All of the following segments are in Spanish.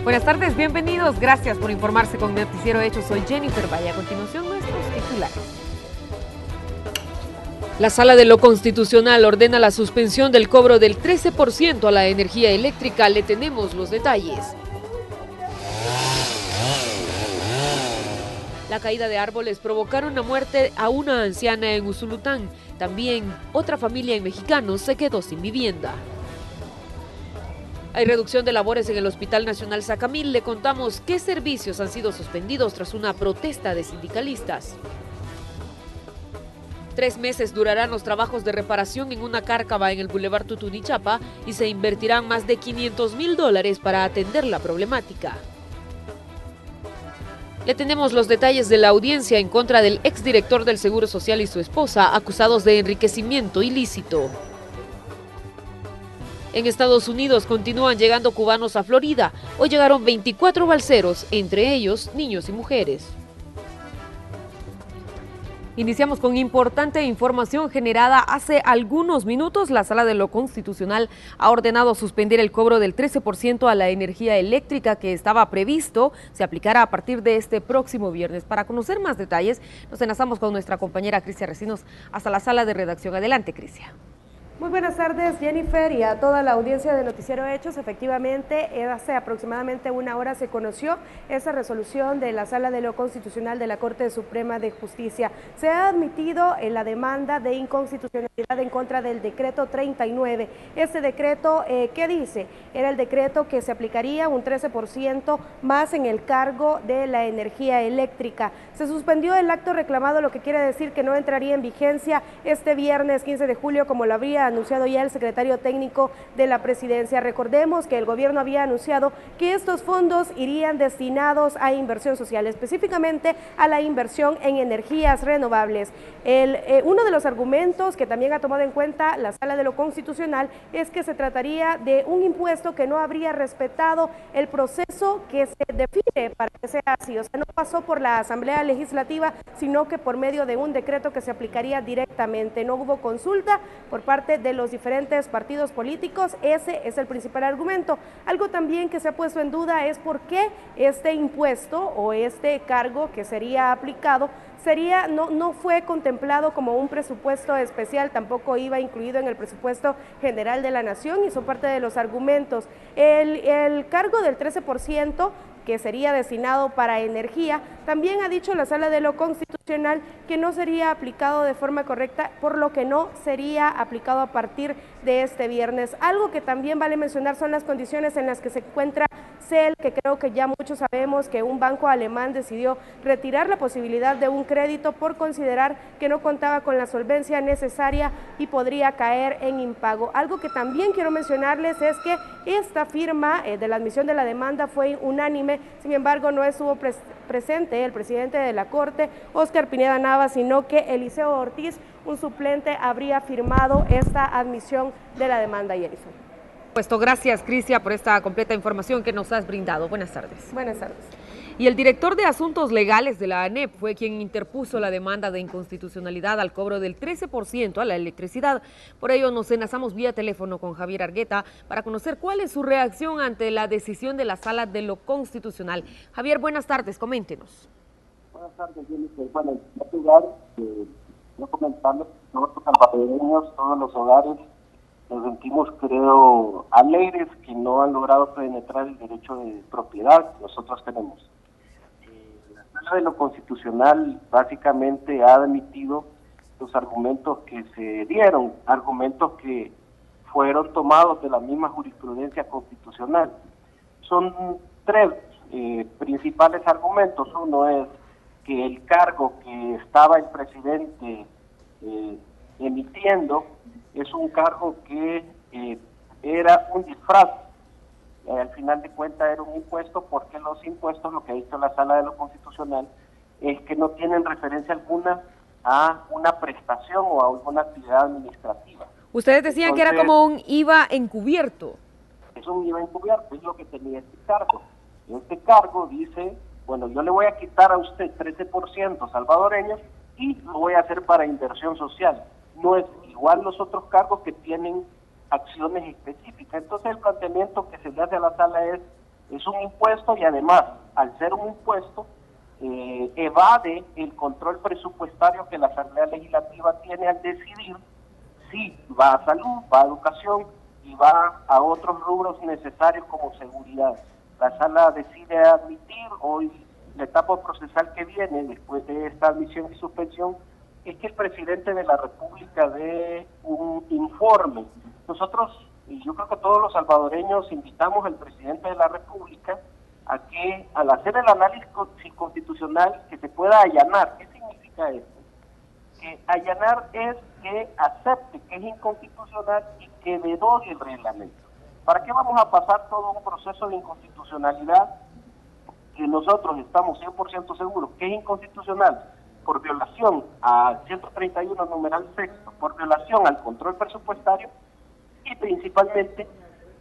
Buenas tardes, bienvenidos. Gracias por informarse con Noticiero Hechos. Soy Jennifer Valle. A continuación, nuestros titulares. La Sala de lo Constitucional ordena la suspensión del cobro del 13% a la energía eléctrica. Le tenemos los detalles. La caída de árboles provocaron la muerte a una anciana en Usulután. También otra familia en Mexicanos se quedó sin vivienda. Hay reducción de labores en el Hospital Nacional Sacamil. Le contamos qué servicios han sido suspendidos tras una protesta de sindicalistas. 3 meses durarán los trabajos de reparación en una cárcava en el Boulevard Tutunichapa y se invertirán más de $500,000 para atender la problemática. Le tenemos los detalles de la audiencia en contra del exdirector del Seguro Social y su esposa, acusados de enriquecimiento ilícito. En Estados Unidos continúan llegando cubanos a Florida. Hoy llegaron 24 balseros, entre ellos niños y mujeres. Iniciamos con importante información generada hace algunos minutos. La Sala de lo Constitucional ha ordenado suspender el cobro del 13% a la energía eléctrica que estaba previsto se aplicará a partir de este próximo viernes. Para conocer más detalles, nos enlazamos con nuestra compañera Crisia Recinos hasta la sala de redacción. Adelante, Crisia. Muy buenas tardes, Jennifer, y a toda la audiencia de Noticiero Hechos. Efectivamente, hace aproximadamente una hora se conoció esa resolución de la Sala de lo Constitucional de la Corte Suprema de Justicia. Se ha admitido en la demanda de inconstitucionalidad en contra del decreto 39. Este decreto, ¿qué dice? Era el decreto que se aplicaría un 13% más en el cargo de la energía eléctrica. Se suspendió el acto reclamado, lo que quiere decir que no entraría en vigencia este viernes 15 de julio, como lo habría anunciado ya el secretario técnico de la presidencia. Recordemos que el gobierno había anunciado que estos fondos irían destinados a inversión social, específicamente a la inversión en energías renovables. Uno de los argumentos que también ha tomado en cuenta la Sala de lo Constitucional es que se trataría de un impuesto que no habría respetado el proceso que se define para que sea así. O sea, no pasó por la Asamblea Legislativa, sino que por medio de un decreto que se aplicaría directamente. No hubo consulta por parte de los diferentes partidos políticos. Ese es el principal argumento. Algo también que se ha puesto en duda es por qué este impuesto o este cargo que sería aplicado no fue contemplado como un presupuesto especial, tampoco iba incluido en el presupuesto general de la nación, y son parte de los argumentos. El cargo del 13% que sería destinado para energía, también ha dicho la Sala de lo Constitucional que no sería aplicado de forma correcta, por lo que no sería aplicado a partir de este viernes. Algo que también vale mencionar son las condiciones en las que se encuentra CEL, que creo que ya muchos sabemos que un banco alemán decidió retirar la posibilidad de un crédito por considerar que no contaba con la solvencia necesaria y podría caer en impago. Algo que también quiero mencionarles es que esta firma de la admisión de la demanda fue unánime. Sin embargo, no estuvo presente el presidente de la Corte, Óscar Pineda Nava, sino que Eliseo Ortiz, un suplente, habría firmado esta admisión de la demanda. Jennifer. Gracias, Crisia, por esta completa información que nos has brindado. Buenas tardes. Buenas tardes. Y el director de Asuntos Legales de la ANEP fue quien interpuso la demanda de inconstitucionalidad al cobro del 13% a la electricidad. Por ello nos enlazamos vía teléfono con Javier Argueta para conocer cuál es su reacción ante la decisión de la Sala de lo Constitucional. Javier, buenas tardes, coméntenos. Buenas tardes, Jennifer. Bueno, en primer lugar, quiero comentarles que nosotros salvadoreños, todos los hogares, nos sentimos, creo, alegres que no han logrado penetrar el derecho de propiedad que nosotros tenemos. La Sala de lo Constitucional básicamente ha admitido los argumentos que se dieron, argumentos que fueron tomados de la misma jurisprudencia constitucional. Son 3 principales argumentos. Uno es que el cargo que estaba el presidente emitiendo es un cargo que era un disfraz. Al final de cuentas era un impuesto, porque los impuestos, lo que ha dicho la Sala de lo Constitucional, es que no tienen referencia alguna a una prestación o a alguna actividad administrativa. Ustedes decían que era como un IVA encubierto. Es un IVA encubierto, es lo que tenía este cargo. Este cargo dice, bueno, yo le voy a quitar a usted 13% salvadoreños y lo voy a hacer para inversión social. No es igual los otros cargos que tienen acciones específicas. Entonces el planteamiento que se le hace a la sala es, Es un impuesto y además, al ser un impuesto, evade el control presupuestario que la Asamblea Legislativa tiene al decidir si va a salud, va a educación y va a otros rubros necesarios como seguridad. La sala decide admitir hoy la etapa procesal que viene después de esta admisión y suspensión es que el presidente de la República dé un informe. Nosotros, y yo creo que todos los salvadoreños, invitamos al presidente de la República a que al hacer el análisis constitucional que se pueda allanar. ¿Qué significa esto? Que allanar es que acepte que es inconstitucional y que derogue el reglamento. ¿Para qué vamos a pasar todo un proceso de inconstitucionalidad que nosotros estamos 100% seguros que es inconstitucional por violación al 131 numeral sexto, por violación al control presupuestario y principalmente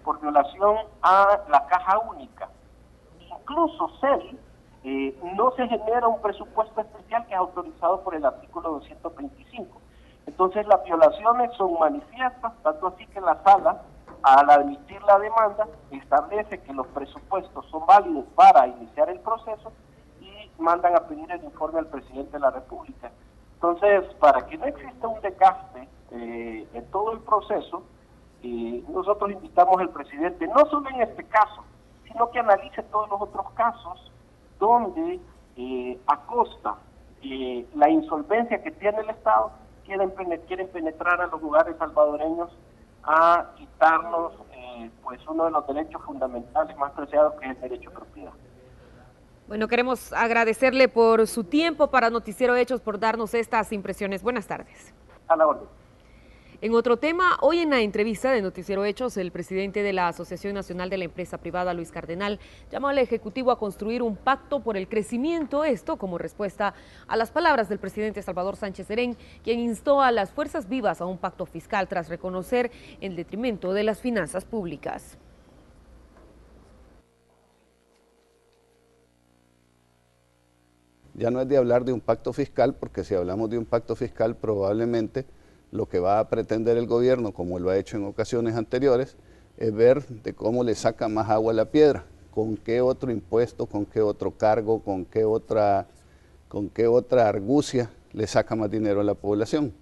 por violación a la caja única? Incluso no se genera un presupuesto especial que es autorizado por el artículo 225. Entonces las violaciones son manifiestas, tanto así que la sala, al admitir la demanda, establece que los presupuestos son válidos para iniciar el proceso y mandan a pedir el informe al presidente de la República. Entonces, para que no exista un desgaste en todo el proceso, nosotros invitamos al presidente, no solo en este caso, sino que analice todos los otros casos donde a costa la insolvencia que tiene el Estado quieren penetrar a los hogares salvadoreños a quitarnos pues uno de los derechos fundamentales más preciados, que es el derecho a propiedad. Bueno, queremos agradecerle por su tiempo para Noticiero Hechos, por darnos estas impresiones. Buenas tardes. A la orden. En otro tema, hoy en la entrevista de Noticiero Hechos, el presidente de la Asociación Nacional de la Empresa Privada, Luis Cardenal, llamó al Ejecutivo a construir un pacto por el crecimiento, esto como respuesta a las palabras del presidente Salvador Sánchez Serén, quien instó a las fuerzas vivas a un pacto fiscal tras reconocer el detrimento de las finanzas públicas. Ya no es de hablar de un pacto fiscal, porque si hablamos de un pacto fiscal probablemente lo que va a pretender el gobierno, como lo ha hecho en ocasiones anteriores, es ver de cómo le saca más agua a la piedra, con qué otro impuesto, con qué otro cargo, con qué otra argucia le saca más dinero a la población.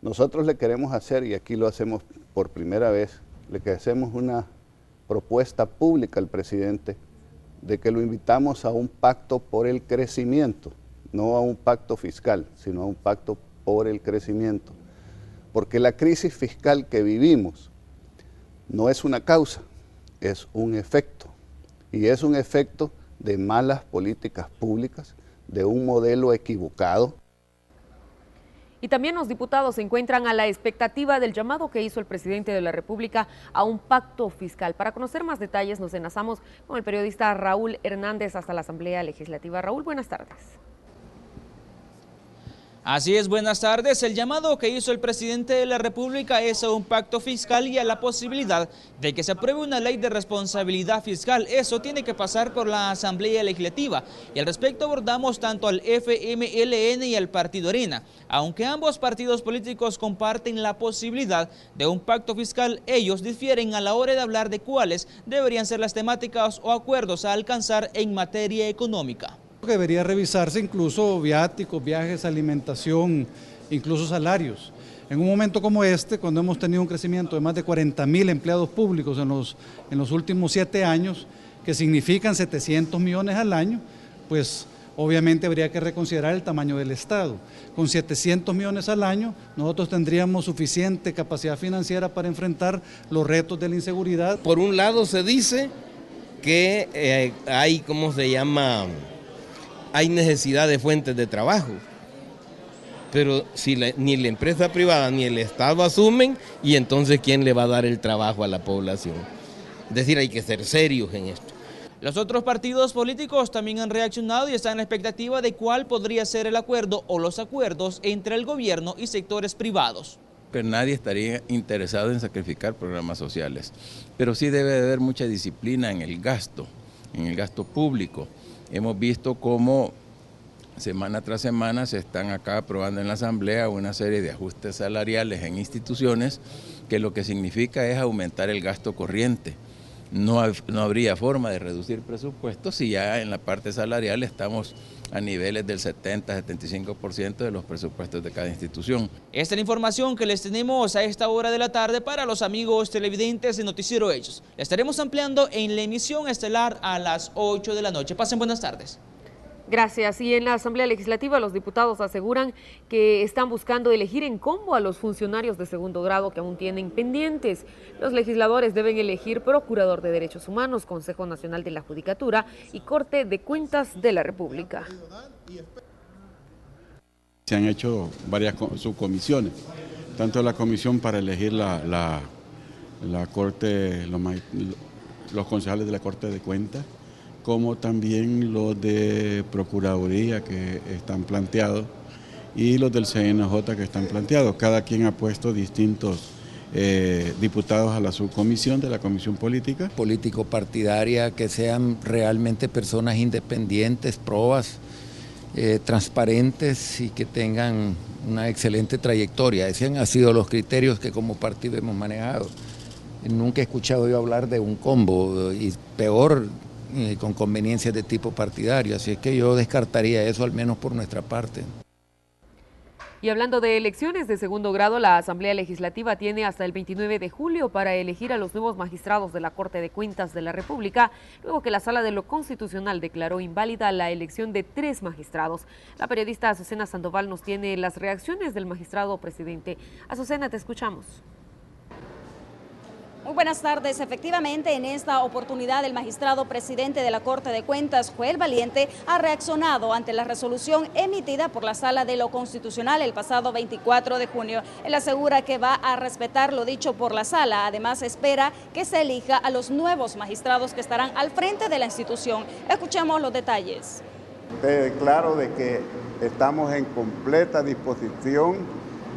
Nosotros le queremos hacer, y aquí lo hacemos por primera vez, le hacemos una propuesta pública al presidente de que lo invitamos a un pacto por el crecimiento, no a un pacto fiscal, sino a un pacto por el crecimiento. Porque la crisis fiscal que vivimos no es una causa, es un efecto. Y es un efecto de malas políticas públicas, de un modelo equivocado. Y también los diputados se encuentran a la expectativa del llamado que hizo el presidente de la República a un pacto fiscal. Para conocer más detalles nos enlazamos con el periodista Raúl Hernández hasta la Asamblea Legislativa. Raúl, buenas tardes. Así es, buenas tardes. El llamado que hizo el presidente de la República es a un pacto fiscal y a la posibilidad de que se apruebe una ley de responsabilidad fiscal. Eso tiene que pasar por la Asamblea Legislativa. Y al respecto abordamos tanto al FMLN y al Partido Arena. Aunque ambos partidos políticos comparten la posibilidad de un pacto fiscal, ellos difieren a la hora de hablar de cuáles deberían ser las temáticas o acuerdos a alcanzar en materia económica. Debería revisarse incluso viáticos, viajes, alimentación, incluso salarios. En un momento como este, cuando hemos tenido un crecimiento de más de 40.000 empleados públicos en los últimos 7 años, que significan 700 millones al año, pues obviamente habría que reconsiderar el tamaño del Estado. Con 700 millones al año, nosotros tendríamos suficiente capacidad financiera para enfrentar los retos de la inseguridad. Por un lado se dice que hay, ¿cómo se llama?, hay necesidad de fuentes de trabajo, pero si ni la empresa privada ni el Estado asumen, y entonces ¿quién le va a dar el trabajo a la población? Es decir, hay que ser serios en esto. Los otros partidos políticos también han reaccionado y están en la expectativa de cuál podría ser el acuerdo o los acuerdos entre el gobierno y sectores privados. Pero nadie estaría interesado en sacrificar programas sociales, pero sí debe de haber mucha disciplina en el gasto público. Hemos visto cómo semana tras semana se están acá aprobando en la Asamblea una serie de ajustes salariales en instituciones que lo que significa es aumentar el gasto corriente. no habría forma de reducir presupuestos si ya en la parte salarial estamos a niveles del 70-75% de los presupuestos de cada institución. Esta es la información que les tenemos a esta hora de la tarde para los amigos televidentes de Noticiero Hechos. La estaremos ampliando en la emisión estelar a las 8 de la noche. Pasen buenas tardes. Gracias. Y en la Asamblea Legislativa los diputados aseguran que están buscando elegir en combo a los funcionarios de segundo grado que aún tienen pendientes. Los legisladores deben elegir Procurador de Derechos Humanos, Consejo Nacional de la Judicatura y Corte de Cuentas de la República. Se han hecho varias subcomisiones, tanto la comisión para elegir la Corte, los concejales de la Corte de Cuentas, como también los de Procuraduría que están planteados y los del CNJ que están planteados. Cada quien ha puesto distintos diputados a la subcomisión de la Comisión Política. Político-partidaria, que sean realmente personas independientes, probas, transparentes y que tengan una excelente trayectoria. Esos han sido los criterios que como partido hemos manejado. Nunca he escuchado yo hablar de un combo y peor con conveniencias de tipo partidario, así es que yo descartaría eso al menos por nuestra parte. Y hablando de elecciones de segundo grado, la Asamblea Legislativa tiene hasta el 29 de julio para elegir a los nuevos magistrados de la Corte de Cuentas de la República, luego que la Sala de lo Constitucional declaró inválida la elección de 3 magistrados. La periodista Azucena Sandoval nos tiene las reacciones del magistrado presidente. Azucena, te escuchamos. Muy buenas tardes. Efectivamente, en esta oportunidad el magistrado presidente de la Corte de Cuentas, Joel Valiente, ha reaccionado ante la resolución emitida por la Sala de lo Constitucional el pasado 24 de junio. Él asegura que va a respetar lo dicho por la Sala. Además, espera que se elija a los nuevos magistrados que estarán al frente de la institución. Escuchemos los detalles. Te declaro de que estamos en completa disposición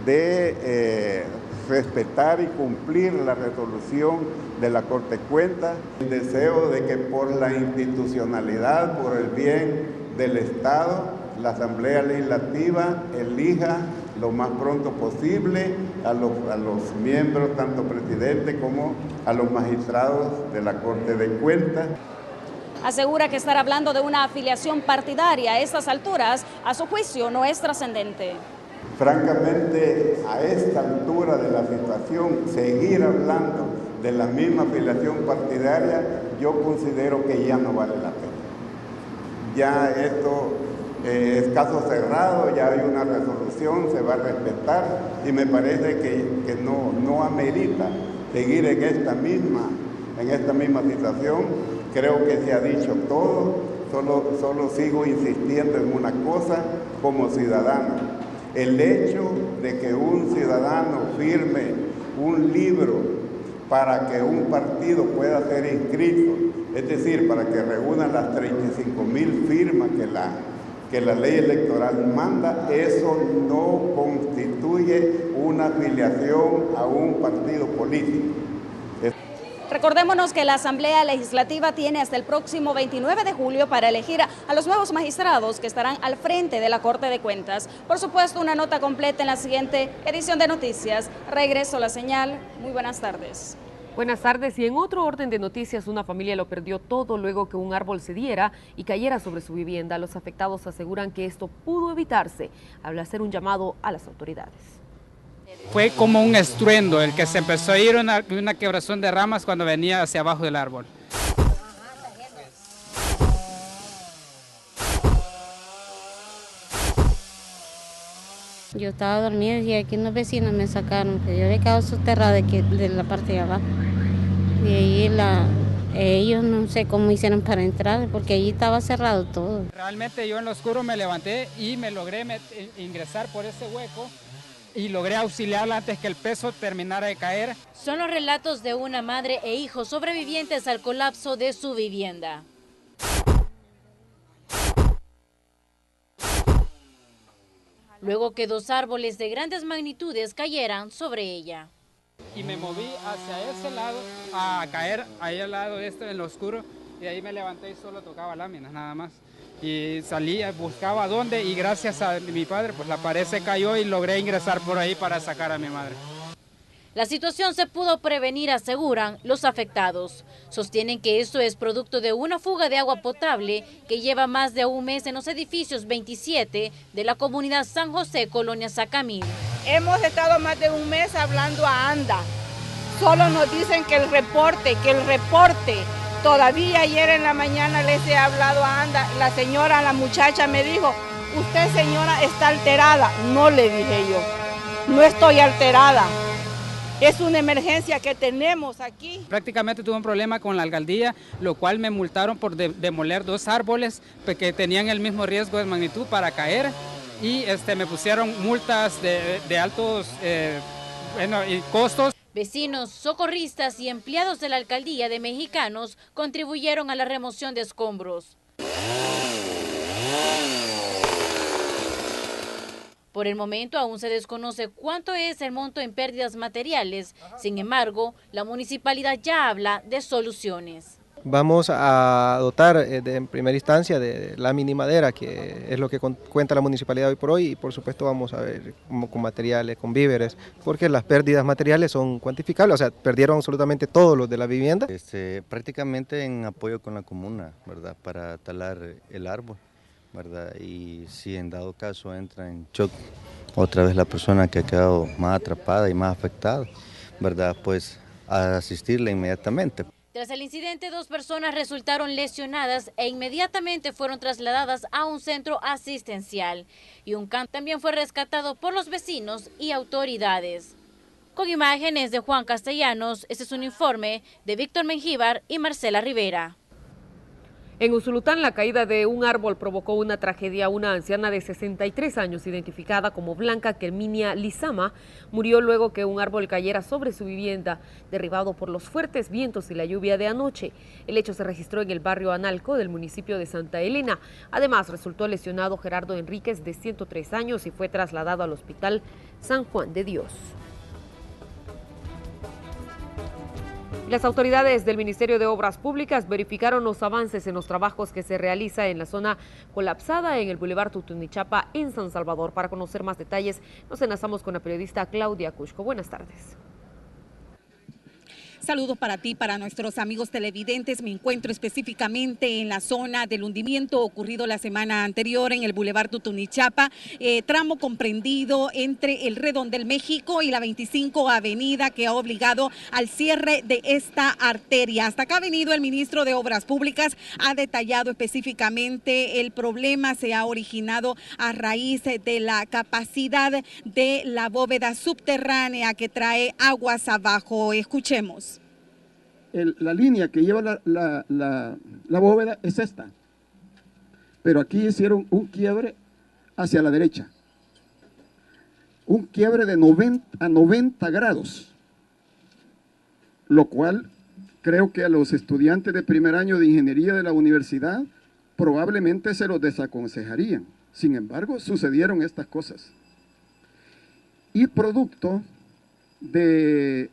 de respetar y cumplir la resolución de la Corte de Cuentas. El deseo de que por la institucionalidad, por el bien del Estado, la Asamblea Legislativa elija lo más pronto posible a los miembros, tanto presidente como a los magistrados de la Corte de Cuentas. Asegura que estar hablando de una afiliación partidaria a estas alturas, a su juicio, no es trascendente. Francamente, a esta altura de la situación, seguir hablando de la misma afiliación partidaria, yo considero que ya no vale la pena. Ya esto es caso cerrado, ya hay una resolución, se va a respetar y me parece que no amerita seguir en esta misma situación. Creo que se ha dicho todo, solo sigo insistiendo en una cosa como ciudadano. El hecho de que un ciudadano firme un libro para que un partido pueda ser inscrito, es decir, para que reúna las 35.000 firmas que la ley electoral manda, eso no constituye una afiliación a un partido político. Recordémonos que la Asamblea Legislativa tiene hasta el próximo 29 de julio para elegir a los nuevos magistrados que estarán al frente de la Corte de Cuentas. Por supuesto, una nota completa en la siguiente edición de Noticias. Regreso a la señal. Muy buenas tardes. Buenas tardes. Y en otro orden de noticias, una familia lo perdió todo luego que un árbol cediera y cayera sobre su vivienda. Los afectados aseguran que esto pudo evitarse al hacer un llamado a las autoridades. Fue como un estruendo el que se empezó a ir una quebrazón de ramas cuando venía hacia abajo del árbol. Yo estaba dormida y aquí unos vecinos me sacaron, que yo había quedado soterrada de la parte de abajo. Y ahí ellos no sé cómo hicieron para entrar, porque allí estaba cerrado todo. Realmente yo en lo oscuro me levanté y me logré ingresar por ese hueco y logré auxiliarla antes que el peso terminara de caer. Son los relatos de una madre e hijos sobrevivientes al colapso de su vivienda. Luego que 2 árboles de grandes magnitudes cayeran sobre ella. Y me moví hacia ese lado a caer ahí al lado en lo oscuro, y ahí me levanté y solo tocaba láminas nada más. Y salí, buscaba dónde, y gracias a mi padre, pues la pared se cayó y logré ingresar por ahí para sacar a mi madre. La situación se pudo prevenir, aseguran los afectados. Sostienen que esto es producto de una fuga de agua potable que lleva más de un mes en los edificios 27 de la comunidad San José, Colonia Sacamil. Hemos estado más de un mes hablando a ANDA. Solo nos dicen que el reporte. Todavía ayer en la mañana les he hablado a ANDA. La muchacha me dijo, usted señora está alterada. No, le dije yo, no estoy alterada. Es una emergencia que tenemos aquí. Prácticamente tuve un problema con la alcaldía, lo cual me multaron por demoler 2 árboles que tenían el mismo riesgo de magnitud para caer y me pusieron multas de altos costos. Vecinos, socorristas y empleados de la alcaldía de Mexicanos contribuyeron a la remoción de escombros. Por el momento aún se desconoce cuánto es el monto en pérdidas materiales. Sin embargo, la municipalidad ya habla de soluciones. Vamos a dotar en primera instancia de lámina y madera, que es lo que cuenta la municipalidad hoy por hoy, y por supuesto vamos a ver con materiales, con víveres, porque las pérdidas materiales son cuantificables, o sea, perdieron absolutamente todos los de la vivienda. Prácticamente en apoyo con la comuna, ¿verdad?, para talar el árbol, ¿verdad? Y si en dado caso entra en shock otra vez la persona que ha quedado más atrapada y más afectada, ¿verdad?, pues a asistirle inmediatamente. Tras el incidente, 2 personas resultaron lesionadas e inmediatamente fueron trasladadas a un centro asistencial. Y un can también fue rescatado por los vecinos y autoridades. Con imágenes de Juan Castellanos, este es un informe de Víctor Mengíbar y Marcela Rivera. En Usulután, la caída de un árbol provocó una tragedia. Una anciana de 63 años, identificada como Blanca Kerminia Lizama, murió luego que un árbol cayera sobre su vivienda, derribado por los fuertes vientos y la lluvia de anoche. El hecho se registró en el barrio Analco del municipio de Santa Elena. Además, resultó lesionado Gerardo Enríquez, de 103 años, y fue trasladado al Hospital San Juan de Dios. Las autoridades del Ministerio de Obras Públicas verificaron los avances en los trabajos que se realiza en la zona colapsada en el Boulevard Tutunichapa en San Salvador. Para conocer más detalles, nos enlazamos con la periodista Claudia Cusco. Buenas tardes. Saludos para ti, para nuestros amigos televidentes. Me encuentro específicamente en la zona del hundimiento ocurrido la semana anterior en el Boulevard Tutunichapa, tramo comprendido entre el Redondel México y la 25 Avenida, que ha obligado al cierre de esta arteria. Hasta acá ha venido el ministro de Obras Públicas, ha detallado específicamente el problema. Se ha originado a raíz de la capacidad de la bóveda subterránea que trae aguas abajo. Escuchemos. La línea que lleva la bóveda es esta, pero aquí hicieron un quiebre hacia la derecha, un quiebre de 90 grados, lo cual creo que a los estudiantes de primer año de ingeniería de la universidad probablemente se los desaconsejarían. Sin embargo, sucedieron estas cosas. Y producto de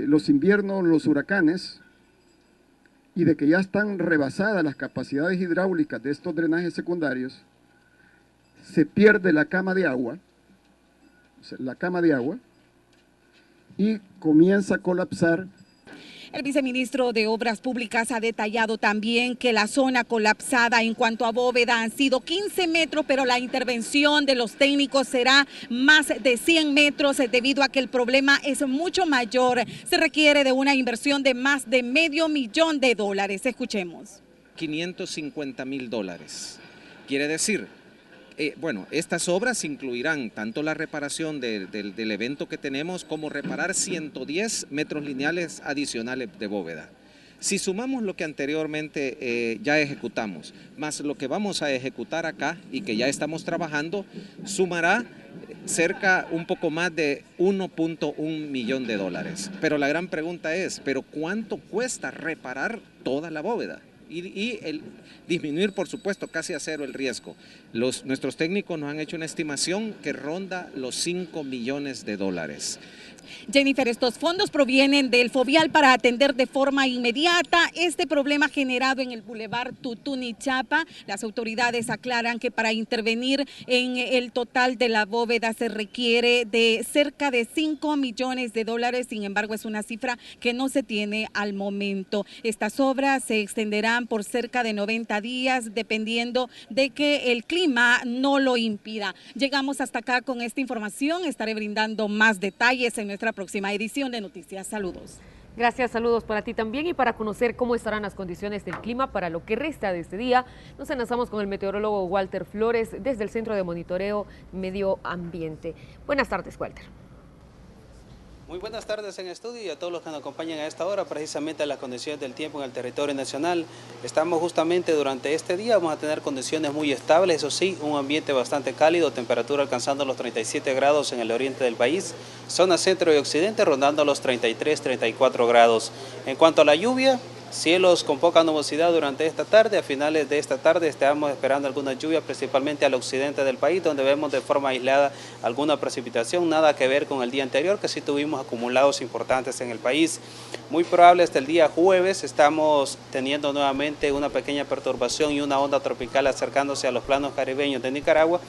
los inviernos, los huracanes, y de que ya están rebasadas las capacidades hidráulicas de estos drenajes secundarios, se pierde la cama de agua, y comienza a colapsar. El viceministro de Obras Públicas ha detallado también que la zona colapsada en cuanto a bóveda han sido 15 metros, pero la intervención de los técnicos será más de 100 metros debido a que el problema es mucho mayor. Se requiere de una inversión de más de $500,000. Escuchemos. $550,000. Quiere decir, estas obras incluirán tanto la reparación del evento que tenemos como reparar 110 metros lineales adicionales de bóveda. Si sumamos lo que anteriormente ya ejecutamos, más lo que vamos a ejecutar acá y que ya estamos trabajando, sumará un poco más de $1.1 millón. Pero la gran pregunta es, ¿pero cuánto cuesta reparar toda la bóveda? Y disminuir, por supuesto, casi a cero el riesgo. Nuestros técnicos nos han hecho una estimación que ronda los $5 millones. Jennifer, estos fondos provienen del Fovial para atender de forma inmediata este problema generado en el Boulevard Tutunichapa. Las autoridades aclaran que para intervenir en el total de la bóveda se requiere de cerca de $5 millones. Sin embargo, es una cifra que no se tiene al momento. Estas obras se extenderán por cerca de 90 días, dependiendo de que el clima no lo impida. Llegamos hasta acá con esta información. Estaré brindando más detalles en nuestra próxima edición de Noticias. Saludos. Gracias, saludos para ti también. Y para conocer cómo estarán las condiciones del clima para lo que resta de este día, nos enlazamos con el meteorólogo Walter Flores desde el Centro de Monitoreo Medio Ambiente. Buenas tardes, Walter. Muy buenas tardes en estudio y a todos los que nos acompañan a esta hora, precisamente las condiciones del tiempo en el territorio nacional. Estamos justamente durante este día, vamos a tener condiciones muy estables, eso sí, un ambiente bastante cálido, temperatura alcanzando los 37 grados en el oriente del país, zona centro y occidente rondando los 33, 34 grados. En cuanto a la lluvia, cielos con poca nubosidad durante esta tarde. A finales de esta tarde estamos esperando alguna lluvia, principalmente al occidente del país, donde vemos de forma aislada alguna precipitación, nada que ver con el día anterior, que sí tuvimos acumulados importantes en el país. Muy probable hasta el día jueves, estamos teniendo nuevamente una pequeña perturbación y una onda tropical acercándose a los planos caribeños de Nicaragua,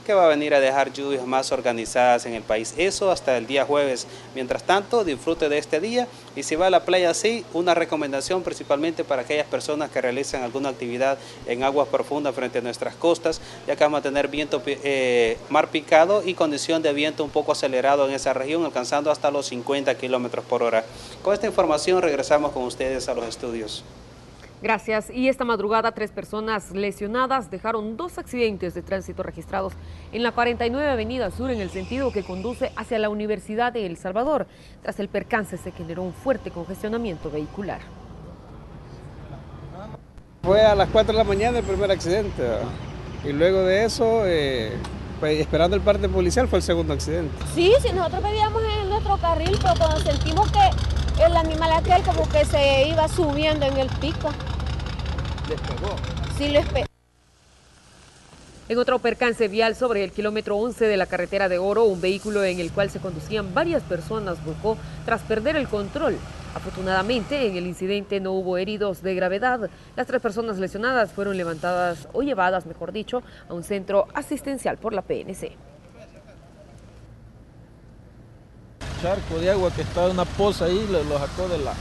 que va a venir a dejar lluvias más organizadas en el país. Eso hasta el día jueves. Mientras tanto, disfrute de este día y si va a la playa, sí, una recomendación principalmente para aquellas personas que realizan alguna actividad en aguas profundas frente a nuestras costas, ya que vamos a tener viento mar picado y condición de viento un poco acelerado en esa región, alcanzando hasta los 50 kilómetros por hora. Con esta información regresamos con ustedes a los estudios. Gracias. Y esta madrugada 3 personas lesionadas dejaron 2 accidentes de tránsito registrados en la 49 Avenida Sur en el sentido que conduce hacia la Universidad de El Salvador. Tras el percance se generó un fuerte congestionamiento vehicular. Fue a las 4 de la mañana el primer accidente, y luego de eso, pues, esperando el parte policial, fue el segundo accidente. Sí, nosotros veníamos en nuestro carril, pero cuando sentimos que el animal aquel como que se iba subiendo en el pico. ¿Les pegó? Sí, les pegó. En otro percance vial sobre el kilómetro 11 de la carretera de Oro, un vehículo en el cual se conducían varias personas volcó tras perder el control. Afortunadamente, en el incidente no hubo heridos de gravedad. Las 3 personas lesionadas fueron levantadas o llevadas, mejor dicho, a un centro asistencial por la PNC. Charco de agua que estaba en una poza ahí, lo sacó de la...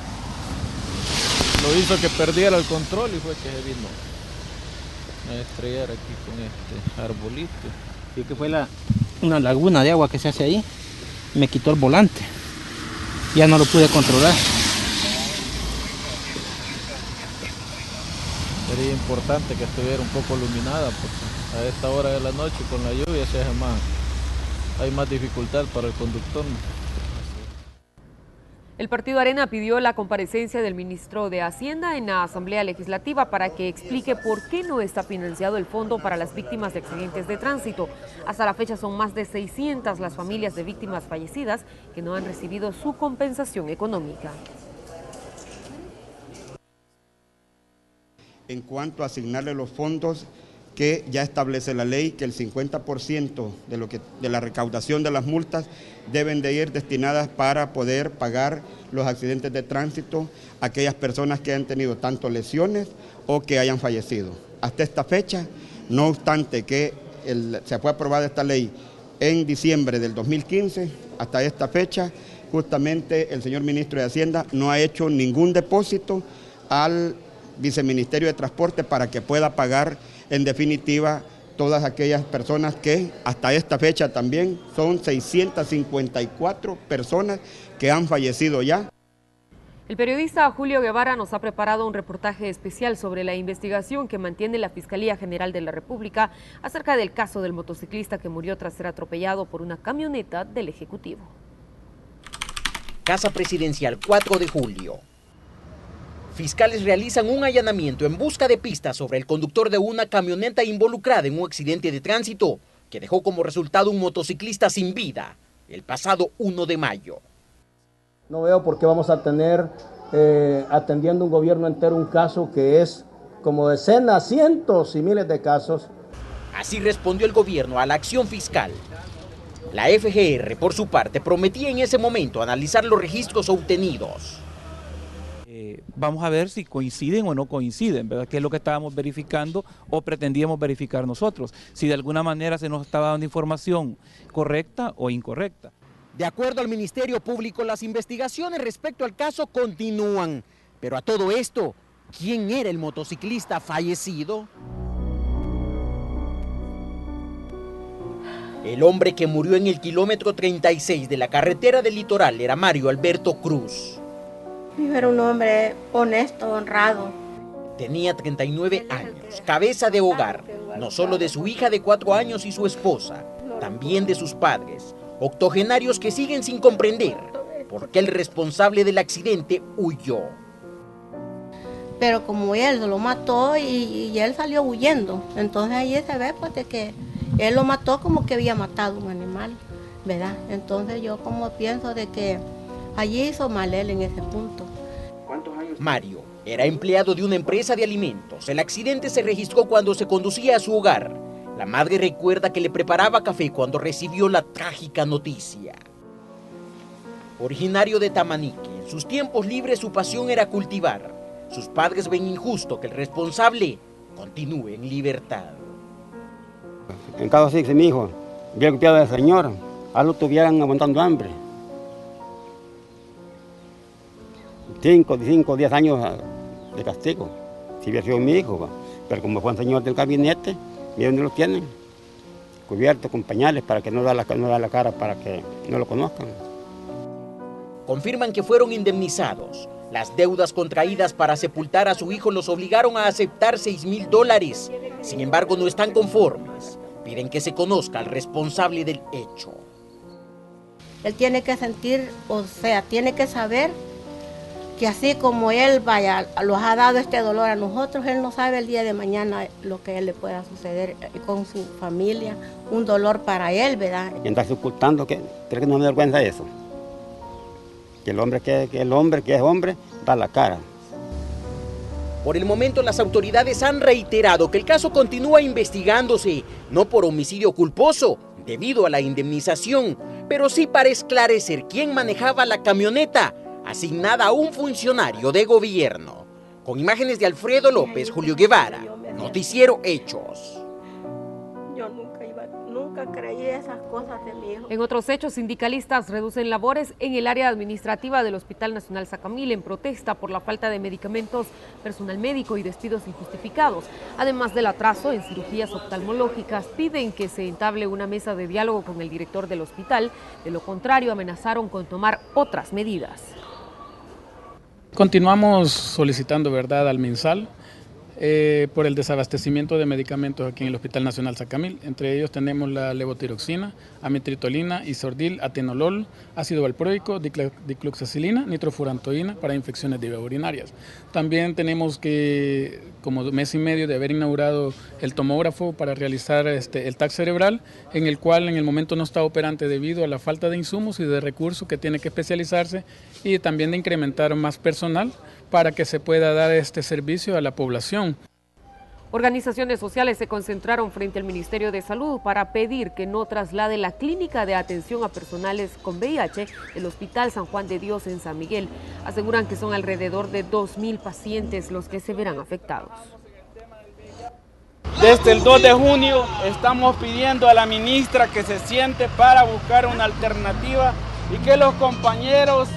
Lo hizo que perdiera el control y fue que se vino a estrellar aquí con este arbolito. Sí, que fue una laguna de agua que se hace ahí, me quitó el volante, ya no lo pude controlar. Sería importante que estuviera un poco iluminada porque a esta hora de la noche con la lluvia hay más dificultad para el conductor. El Partido Arena pidió la comparecencia del ministro de Hacienda en la Asamblea Legislativa para que explique por qué no está financiado el fondo para las víctimas de accidentes de tránsito. Hasta la fecha son más de 600 las familias de víctimas fallecidas que no han recibido su compensación económica. En cuanto a asignarle los fondos que ya establece la ley, que el 50% de la recaudación de las multas deben de ir destinadas para poder pagar los accidentes de tránsito a aquellas personas que han tenido tanto lesiones o que hayan fallecido. Hasta esta fecha, no obstante que se fue aprobada esta ley en diciembre del 2015, hasta esta fecha, justamente el señor ministro de Hacienda no ha hecho ningún depósito al Viceministerio de Transporte para que pueda pagar en definitiva todas aquellas personas que hasta esta fecha también son 654 personas que han fallecido ya. El periodista Julio Guevara nos ha preparado un reportaje especial sobre la investigación que mantiene la Fiscalía General de la República acerca del caso del motociclista que murió tras ser atropellado por una camioneta del Ejecutivo. Casa Presidencial, 4 de julio. Fiscales realizan un allanamiento en busca de pistas sobre el conductor de una camioneta involucrada en un accidente de tránsito que dejó como resultado un motociclista sin vida el pasado 1 de mayo. No veo por qué vamos a tener atendiendo un gobierno entero un caso que es como decenas, cientos y miles de casos. Así respondió el gobierno a la acción fiscal. La FGR, por su parte, prometía en ese momento analizar los registros obtenidos. Vamos a ver si coinciden o no coinciden, ¿verdad? Que es lo que estábamos verificando o pretendíamos verificar nosotros. Si de alguna manera se nos estaba dando información correcta o incorrecta. De acuerdo al Ministerio Público, las investigaciones respecto al caso continúan. Pero a todo esto, ¿quién era el motociclista fallecido? El hombre que murió en el kilómetro 36 de la carretera del Litoral era Mario Alberto Cruz. Era un hombre honesto, honrado. Tenía 39 años, cabeza de hogar, no solo de su hija de 4 años y su esposa, también de sus padres, octogenarios que siguen sin comprender por qué el responsable del accidente huyó. Pero como él lo mató y él salió huyendo, entonces ahí se ve pues de que él lo mató como que había matado un animal, ¿verdad? Entonces yo como pienso de que allí hizo mal él en ese punto. Mario era empleado de una empresa de alimentos. El accidente se registró cuando se conducía a su hogar. La madre recuerda que le preparaba café cuando recibió la trágica noticia. Originario de Tamanique, en sus tiempos libres su pasión era cultivar. Sus padres ven injusto que el responsable continúe en libertad. En caso así, si mi hijo hubiera golpeado al señor, a lo estuvieran aguantando hambre. 5, 10 años de castigo, si hubiera sido mi hijo, pero como fue un señor del gabinete, miren dónde lo tienen, cubierto con pañales para que no da la cara para que no lo conozcan. Confirman que fueron indemnizados. Las deudas contraídas para sepultar a su hijo los obligaron a aceptar $6,000. Sin embargo, no están conformes. Piden que se conozca al responsable del hecho. Él tiene que sentir, o sea, tiene que saber que así como él los ha dado este dolor a nosotros, él no sabe el día de mañana lo que a él le pueda suceder con su familia, un dolor para él, ¿verdad? Y andarse ocultando, ¿cree que no me da vergüenza eso? Que el hombre que es hombre da la cara. Por el momento las autoridades han reiterado que el caso continúa investigándose, no por homicidio culposo, debido a la indemnización, pero sí para esclarecer quién manejaba la camioneta asignada a un funcionario de gobierno. Con imágenes de Alfredo López, Julio Guevara, Noticiero Hechos. Yo nunca creí esas cosas de mi hijo. En otros hechos, sindicalistas reducen labores en el área administrativa del Hospital Nacional Sacamil en protesta por la falta de medicamentos, personal médico y despidos injustificados. Además del atraso en cirugías oftalmológicas, piden que se entable una mesa de diálogo con el director del hospital. De lo contrario, amenazaron con tomar otras medidas. Continuamos solicitando, ¿verdad?, al MinSal por el desabastecimiento de medicamentos aquí en el Hospital Nacional Sacamil. Entre ellos tenemos la levotiroxina, amitriptilina, isordil, atenolol, ácido valproico, dicloxacilina, nitrofurantoína para infecciones de vías urinarias. También tenemos que, como mes y medio de haber inaugurado el tomógrafo para realizar el TAC cerebral, en el cual en el momento no está operante debido a la falta de insumos y de recursos que tiene que especializarse y también de incrementar más personal para que se pueda dar este servicio a la población. Organizaciones sociales se concentraron frente al Ministerio de Salud para pedir que no traslade la clínica de atención a personales con VIH del Hospital San Juan de Dios en San Miguel. Aseguran que son alrededor de 2,000 pacientes los que se verán afectados. Desde el 2 de junio estamos pidiendo a la ministra que se siente para buscar una alternativa y que los compañeros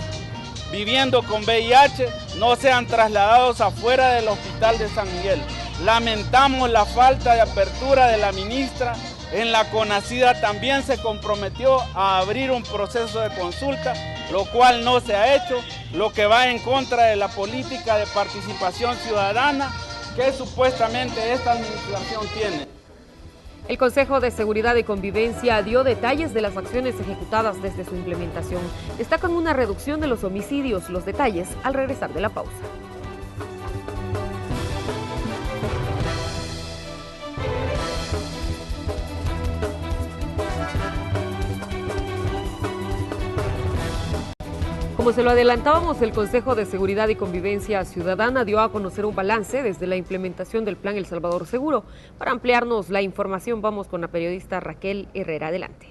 viviendo con VIH no sean trasladados afuera del Hospital de San Miguel. Lamentamos la falta de apertura de la ministra. En la CONACIDA también se comprometió a abrir un proceso de consulta, lo cual no se ha hecho, lo que va en contra de la política de participación ciudadana que supuestamente esta administración tiene. El Consejo de Seguridad y Convivencia dio detalles de las acciones ejecutadas desde su implementación. Destacan una reducción de los homicidios. Los detalles al regresar de la pausa. Como se lo adelantábamos, el Consejo de Seguridad y Convivencia Ciudadana dio a conocer un balance desde la implementación del Plan El Salvador Seguro. Para ampliarnos la información, vamos con la periodista Raquel Herrera. Adelante.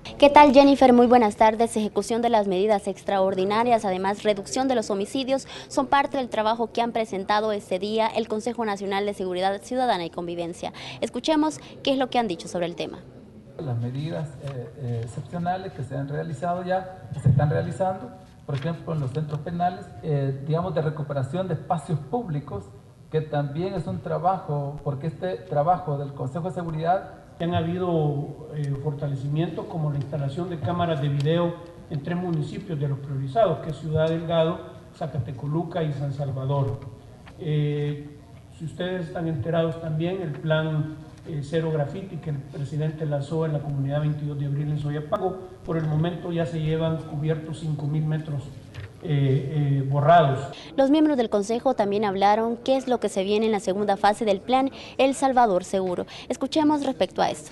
¿Qué tal, Jennifer? Muy buenas tardes. Ejecución de las medidas extraordinarias, además reducción de los homicidios, son parte del trabajo que han presentado este día el Consejo Nacional de Seguridad Ciudadana y Convivencia. Escuchemos qué es lo que han dicho sobre el tema. Las medidas excepcionales que se han realizado ya, que se están realizando, por ejemplo en los centros penales, digamos de recuperación de espacios públicos, que también es un trabajo, porque este trabajo del Consejo de Seguridad han habido fortalecimientos como la instalación de cámaras de video en 3 municipios de los priorizados, que es Ciudad Delgado, Zacatecoluca y San Salvador. Si ustedes están enterados también, el plan Cero Grafiti que el presidente lanzó en la comunidad 22 de abril en Soyapango, por el momento ya se llevan cubiertos 5.000 metros borrados. Los miembros del Consejo también hablaron qué es lo que se viene en la segunda fase del plan El Salvador Seguro. Escuchemos respecto a esto.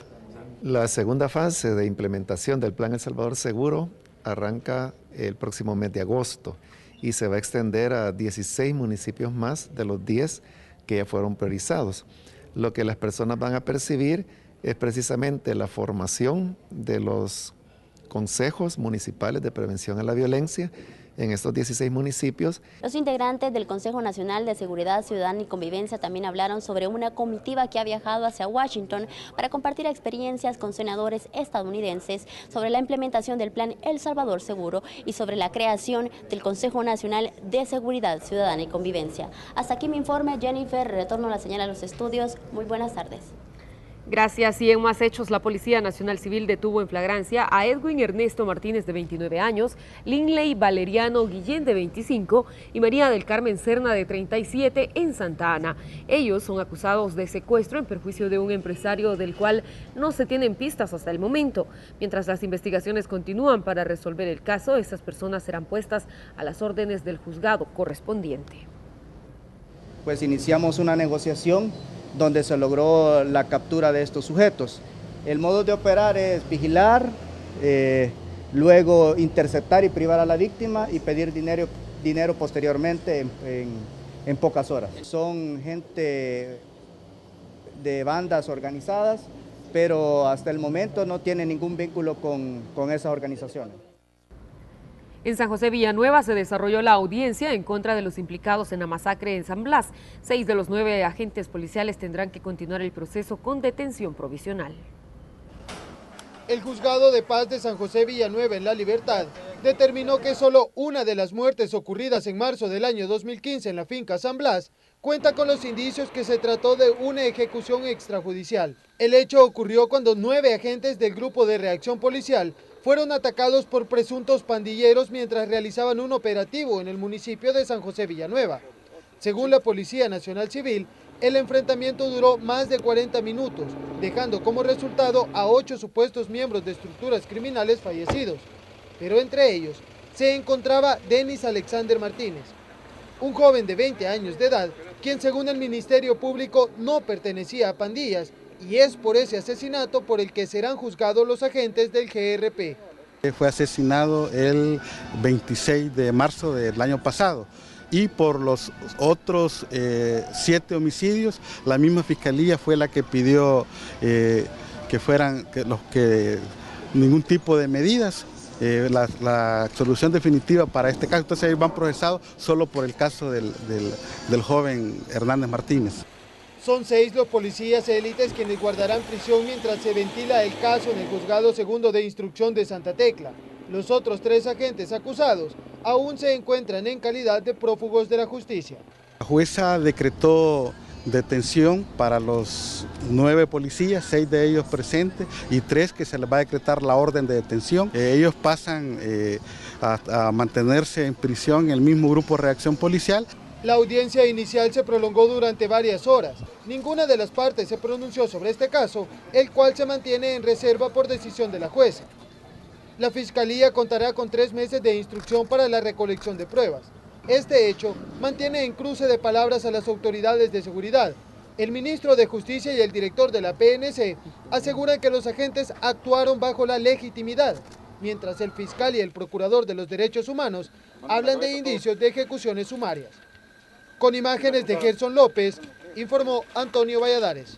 La segunda fase de implementación del plan El Salvador Seguro arranca el próximo mes de agosto y se va a extender a 16 municipios más de los 10 que ya fueron priorizados. Lo que las personas van a percibir es precisamente la formación de los consejos municipales de prevención a la violencia en estos 16 municipios. Los integrantes del Consejo Nacional de Seguridad Ciudadana y Convivencia también hablaron sobre una comitiva que ha viajado hacia Washington para compartir experiencias con senadores estadounidenses sobre la implementación del plan El Salvador Seguro y sobre la creación del Consejo Nacional de Seguridad Ciudadana y Convivencia. Hasta aquí mi informe, Jennifer. Retorno la señal a los estudios. Muy buenas tardes. Gracias. Y en más hechos, la Policía Nacional Civil detuvo en flagrancia a Edwin Ernesto Martínez, de 29 años, Linley Valeriano Guillén, de 25, y María del Carmen Serna, de 37, en Santa Ana. Ellos son acusados de secuestro en perjuicio de un empresario del cual no se tienen pistas hasta el momento. Mientras las investigaciones continúan para resolver el caso, estas personas serán puestas a las órdenes del juzgado correspondiente. Pues iniciamos una negociación donde se logró la captura de estos sujetos. El modo de operar es vigilar, luego interceptar y privar a la víctima y pedir dinero posteriormente en pocas horas. Son gente de bandas organizadas, pero hasta el momento no tienen ningún vínculo con esas organizaciones. En San José Villanueva se desarrolló la audiencia en contra de los implicados en la masacre en San Blas. 6 de los 9 agentes policiales tendrán que continuar el proceso con detención provisional. El Juzgado de Paz de San José Villanueva en La Libertad determinó que solo una de las muertes ocurridas en marzo del año 2015 en la finca San Blas cuenta con los indicios que se trató de una ejecución extrajudicial. El hecho ocurrió cuando 9 agentes del Grupo de Reacción Policial fueron atacados por presuntos pandilleros mientras realizaban un operativo en el municipio de San José Villanueva. Según la Policía Nacional Civil, el enfrentamiento duró más de 40 minutos, dejando como resultado a 8 supuestos miembros de estructuras criminales fallecidos. Pero entre ellos se encontraba Denis Alexander Martínez, un joven de 20 años de edad, quien según el Ministerio Público no pertenecía a pandillas, y es por ese asesinato por el que serán juzgados los agentes del GRP. Fue asesinado el 26 de marzo del año pasado y por los otros 7 homicidios, la misma Fiscalía fue la que pidió que fueran ningún tipo de medidas. La solución definitiva para este caso, entonces ellos van procesados solo por el caso del joven Hernández Martínez. Son 6 los policías élites quienes guardarán prisión mientras se ventila el caso en el Juzgado Segundo de Instrucción de Santa Tecla. Los otros 3 agentes acusados aún se encuentran en calidad de prófugos de la justicia. La jueza decretó detención para los 9 policías, 6 de ellos presentes y 3 que se les va a decretar la orden de detención. Ellos pasan a mantenerse en prisión en el mismo grupo de reacción policial. La audiencia inicial se prolongó durante varias horas. Ninguna de las partes se pronunció sobre este caso, el cual se mantiene en reserva por decisión de la jueza. La Fiscalía contará con 3 meses de instrucción para la recolección de pruebas. Este hecho mantiene en cruce de palabras a las autoridades de seguridad. El ministro de Justicia y el director de la PNC aseguran que los agentes actuaron bajo la legitimidad, mientras el fiscal y el procurador de los derechos humanos hablan de indicios de ejecuciones sumarias. Con imágenes de Gerson López, informó Antonio Valladares.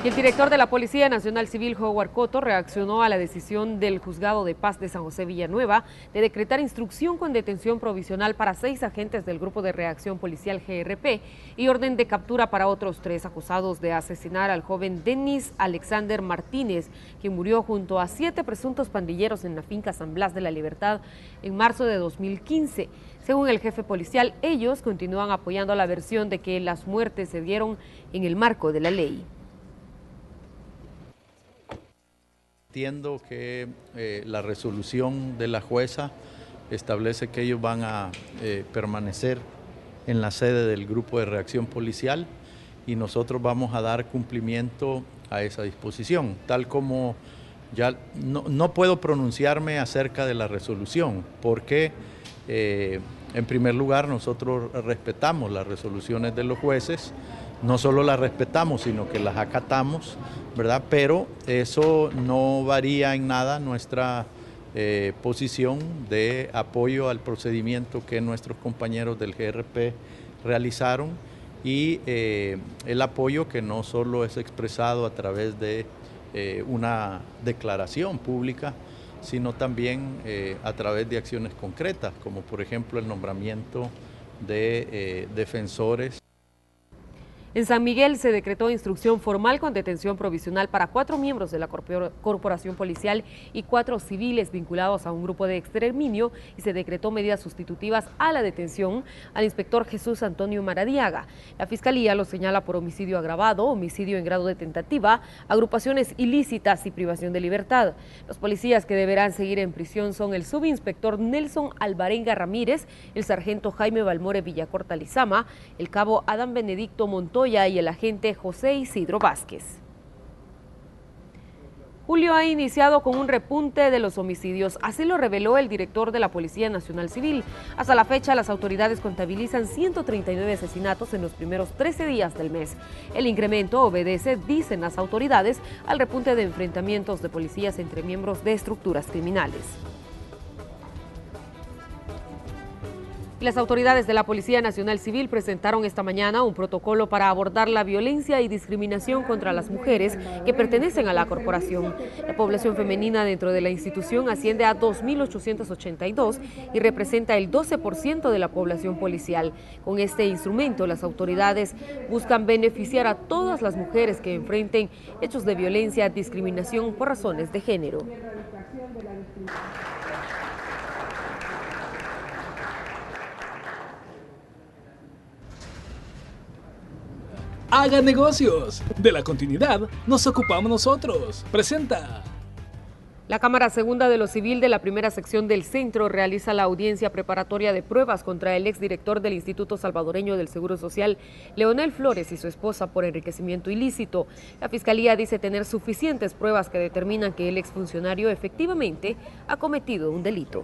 Y el director de la Policía Nacional Civil, Howard Cotto, reaccionó a la decisión del Juzgado de Paz de San José Villanueva de decretar instrucción con detención provisional para 6 agentes del Grupo de Reacción Policial GRP y orden de captura para otros 3 acusados de asesinar al joven Denis Alexander Martínez, quien murió junto a 7 presuntos pandilleros en la finca San Blas de la Libertad en marzo de 2015. Según el jefe policial, ellos continúan apoyando la versión de que las muertes se dieron en el marco de la ley. Entiendo que la resolución de la jueza establece que ellos van a permanecer en la sede del Grupo de Reacción Policial y nosotros vamos a dar cumplimiento a esa disposición, tal como ya no puedo pronunciarme acerca de la resolución, porque en primer lugar nosotros respetamos las resoluciones de los jueces, no solo las respetamos, sino que las acatamos, ¿verdad? Pero eso no varía en nada nuestra posición de apoyo al procedimiento que nuestros compañeros del GRP realizaron y el apoyo que no solo es expresado a través de una declaración pública, sino también a través de acciones concretas, como por ejemplo el nombramiento de defensores. En San Miguel se decretó instrucción formal con detención provisional para 4 miembros de la corporación policial y 4 civiles vinculados a un grupo de exterminio y se decretó medidas sustitutivas a la detención al inspector Jesús Antonio Maradiaga. La Fiscalía lo señala por homicidio agravado, homicidio en grado de tentativa, agrupaciones ilícitas y privación de libertad. Los policías que deberán seguir en prisión son el subinspector Nelson Alvarenga Ramírez, el sargento Jaime Balmore Villacorta Lizama, el cabo Adán Benedicto Montoya y el agente José Isidro Vázquez. Julio ha iniciado con un repunte de los homicidios, así lo reveló el director de la Policía Nacional Civil. Hasta la fecha, las autoridades contabilizan 139 asesinatos en los primeros 13 días del mes. El incremento obedece, dicen las autoridades, al repunte de enfrentamientos de policías entre miembros de estructuras criminales. Las autoridades de la Policía Nacional Civil presentaron esta mañana un protocolo para abordar la violencia y discriminación contra las mujeres que pertenecen a la corporación. La población femenina dentro de la institución asciende a 2.882 y representa el 12% de la población policial. Con este instrumento, las autoridades buscan beneficiar a todas las mujeres que enfrenten hechos de violencia, discriminación por razones de género. Haga negocios. De la continuidad nos ocupamos nosotros. Presenta. La Cámara Segunda de lo Civil de la primera sección del centro realiza la audiencia preparatoria de pruebas contra el exdirector del Instituto Salvadoreño del Seguro Social, Leonel Flores, y su esposa por enriquecimiento ilícito. La Fiscalía dice tener suficientes pruebas que determinan que el exfuncionario efectivamente ha cometido un delito.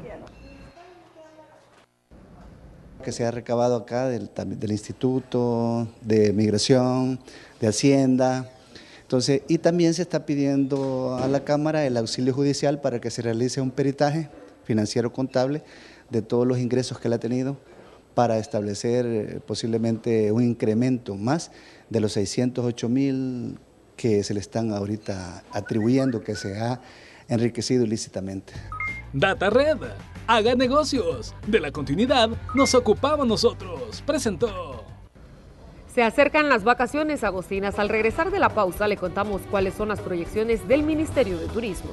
Que se ha recabado acá del Instituto de Migración, de Hacienda. Entonces, y también se está pidiendo a la Cámara el auxilio judicial para que se realice un peritaje financiero contable de todos los ingresos que él ha tenido para establecer posiblemente un incremento más de los 608.000 que se le están ahorita atribuyendo, que se ha enriquecido ilícitamente. Data Red. Haga negocios. De la continuidad nos ocupamos nosotros. Presentó. Se acercan las vacaciones agostinas. Al regresar de la pausa le contamos cuáles son las proyecciones del Ministerio de Turismo.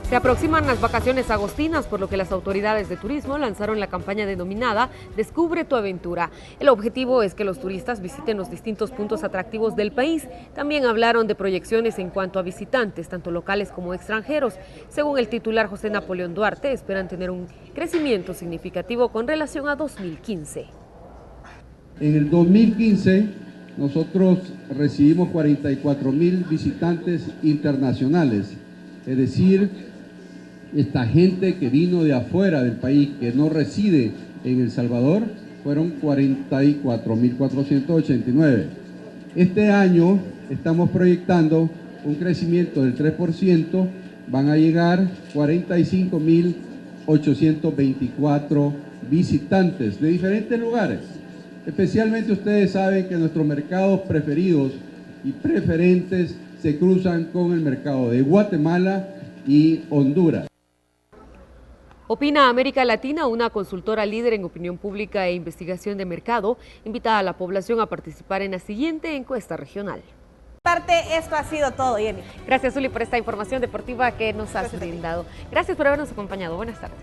Se aproximan las vacaciones agostinas, por lo que las autoridades de turismo lanzaron la campaña denominada Descubre tu aventura. El objetivo es que los turistas visiten los distintos puntos atractivos del país. También hablaron de proyecciones en cuanto a visitantes, tanto locales como extranjeros. Según el titular José Napoleón Duarte, esperan tener un crecimiento significativo con relación a 2015. En el 2015 nosotros recibimos 44.000 visitantes internacionales, es decir, esta gente que vino de afuera del país, que no reside en El Salvador, fueron 44.489. Este año estamos proyectando un crecimiento del 3% van a llegar 45.824 visitantes de diferentes lugares. Especialmente ustedes saben que nuestros mercados preferidos y preferentes se cruzan con el mercado de Guatemala y Honduras. Opina América Latina, una consultora líder en opinión pública e investigación de mercado, invita a la población a participar en la siguiente encuesta regional. Esto ha sido todo, Jenny. Gracias, Zuli, por esta información deportiva que nos has brindado. Gracias por habernos acompañado. Buenas tardes.